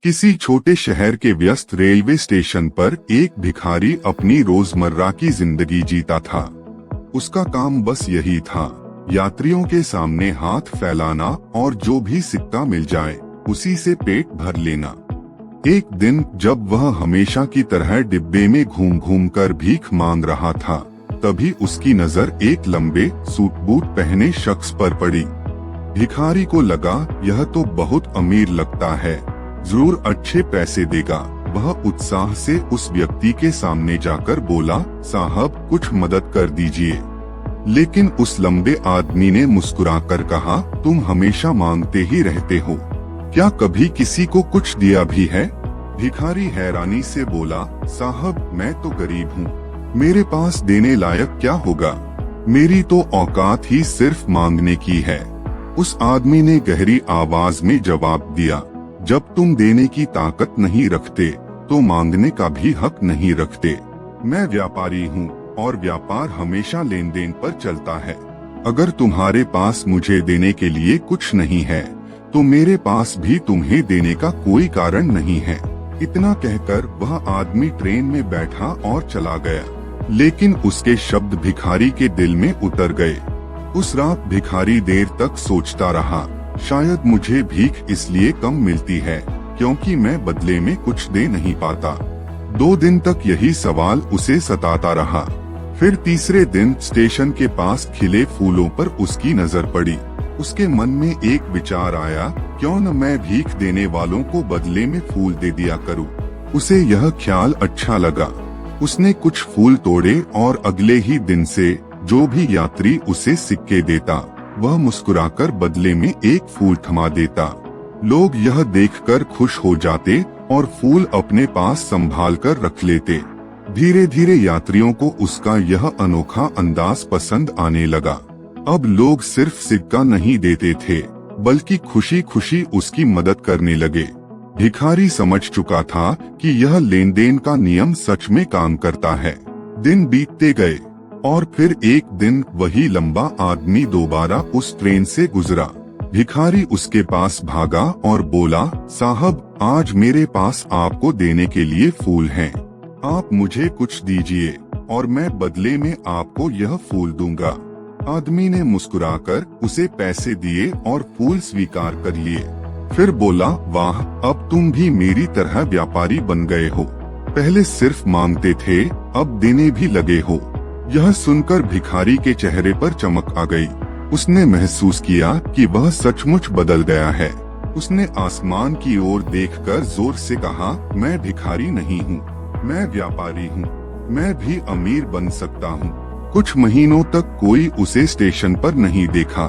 किसी छोटे शहर के व्यस्त रेलवे स्टेशन पर एक भिखारी अपनी रोजमर्रा की जिंदगी जीता था। उसका काम बस यही था, यात्रियों के सामने हाथ फैलाना और जो भी सिक्का मिल जाए उसी से पेट भर लेना। एक दिन जब वह हमेशा की तरह डिब्बे में घूम घूम कर भीख मांग रहा था, तभी उसकी नजर एक लंबे सूट बूट पहने शख्स पर पड़ी। भिखारी को लगा यह तो बहुत अमीर लगता है, जरूर अच्छे पैसे देगा। वह उत्साह से उस व्यक्ति के सामने जाकर बोला, साहब कुछ मदद कर दीजिए। लेकिन उस लंबे आदमी ने मुस्कुराकर कहा, तुम हमेशा मांगते ही रहते हो, क्या कभी किसी को कुछ दिया भी है? भिखारी हैरानी से बोला, साहब मैं तो गरीब हूँ, मेरे पास देने लायक क्या होगा, मेरी तो औकात ही सिर्फ मांगने की है। उस आदमी ने गहरी आवाज में जवाब दिया, जब तुम देने की ताकत नहीं रखते तो मांगने का भी हक नहीं रखते। मैं व्यापारी हूँ और व्यापार हमेशा लेन देन पर चलता है। अगर तुम्हारे पास मुझे देने के लिए कुछ नहीं है तो मेरे पास भी तुम्हें देने का कोई कारण नहीं है। इतना कहकर वह आदमी ट्रेन में बैठा और चला गया, लेकिन उसके शब्द भिखारी के दिल में उतर गए। उस रात भिखारी देर तक सोचता रहा, शायद मुझे भीख इसलिए कम मिलती है क्योंकि मैं बदले में कुछ दे नहीं पाता। 2 दिन तक यही सवाल उसे सताता रहा। फिर तीसरे दिन स्टेशन के पास खिले फूलों पर उसकी नजर पड़ी। उसके मन में एक विचार आया, क्यों न मैं भीख देने वालों को बदले में फूल दे दिया करूं। उसे यह ख्याल अच्छा लगा। उसने कुछ फूल तोड़े और अगले ही दिन से जो भी यात्री उसे सिक्के देता वह मुस्कुराकर बदले में एक फूल थमा देता। लोग यह देखकर खुश हो जाते और फूल अपने पास संभाल कर रख लेते। धीरे धीरे यात्रियों को उसका यह अनोखा अंदाज पसंद आने लगा। अब लोग सिर्फ सिक्का नहीं देते थे बल्कि खुशी खुशी उसकी मदद करने लगे। भिखारी समझ चुका था कि यह लेन देन का नियम सच में काम करता है। दिन बीतते गए और फिर एक दिन वही लंबा आदमी दोबारा उस ट्रेन से गुजरा। भिखारी उसके पास भागा और बोला, साहब आज मेरे पास आपको देने के लिए फूल हैं। आप मुझे कुछ दीजिए और मैं बदले में आपको यह फूल दूंगा। आदमी ने मुस्कुराकर उसे पैसे दिए और फूल स्वीकार कर लिए। फिर बोला, वाह अब तुम भी मेरी तरह व्यापारी बन गए हो। पहले सिर्फ मांगते थे, अब देने भी लगे हो। यह सुनकर भिखारी के चेहरे पर चमक आ गई। उसने महसूस किया कि वह सचमुच बदल गया है। उसने आसमान की ओर देखकर जोर से कहा, मैं भिखारी नहीं हूँ, मैं व्यापारी हूँ, मैं भी अमीर बन सकता हूँ। कुछ महीनों तक कोई उसे स्टेशन पर नहीं देखा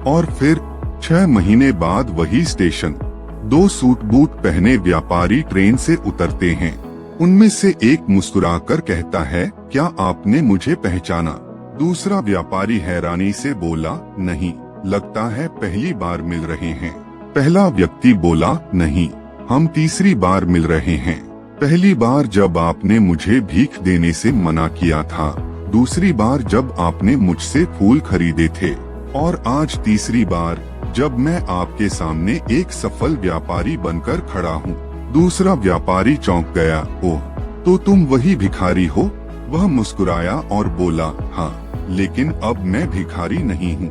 और फिर 6 महीने बाद वही स्टेशन। 2 सूट बूट पहने व्यापारी ट्रेन से उतरते हैं। उनमें से एक मुस्कुराकर कहता है, क्या आपने मुझे पहचाना? दूसरा व्यापारी हैरानी से बोला, नहीं, लगता है पहली बार मिल रहे हैं। पहला व्यक्ति बोला, नहीं, हम तीसरी बार मिल रहे हैं। पहली बार जब आपने मुझे भीख देने से मना किया था, दूसरी बार जब आपने मुझसे फूल खरीदे थे और आज तीसरी बार जब मैं आपके सामने एक सफल व्यापारी बनकर खड़ा हूँ। दूसरा व्यापारी चौंक गया, ओह तो तुम वही भिखारी हो? वह मुस्कुराया और बोला, हाँ, लेकिन अब मैं भिखारी नहीं हूँ,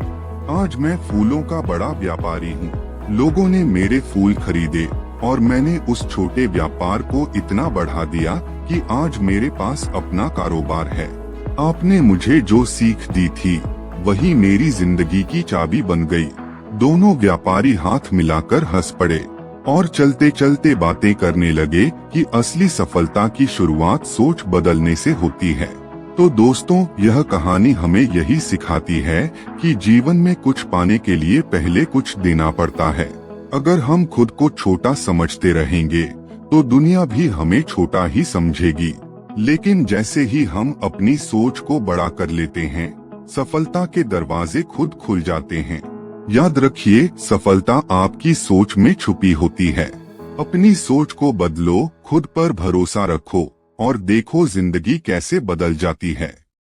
आज मैं फूलों का बड़ा व्यापारी हूँ। लोगों ने मेरे फूल खरीदे और मैंने उस छोटे व्यापार को इतना बढ़ा दिया कि आज मेरे पास अपना कारोबार है। आपने मुझे जो सीख दी थी वही मेरी जिंदगी की चाबी बन गई। दोनों व्यापारी हाथ मिलाकर हंस पड़े और चलते चलते बातें करने लगे कि असली सफलता की शुरुआत सोच बदलने से होती है। तो दोस्तों, यह कहानी हमें यही सिखाती है कि जीवन में कुछ पाने के लिए पहले कुछ देना पड़ता है। अगर हम खुद को छोटा समझते रहेंगे तो दुनिया भी हमें छोटा ही समझेगी। लेकिन जैसे ही हम अपनी सोच को बड़ा कर लेते हैं, सफलता के दरवाजे खुद खुल जाते हैं। याद रखिए, सफलता आपकी सोच में छुपी होती है। अपनी सोच को बदलो, खुद पर भरोसा रखो और देखो जिंदगी कैसे बदल जाती है।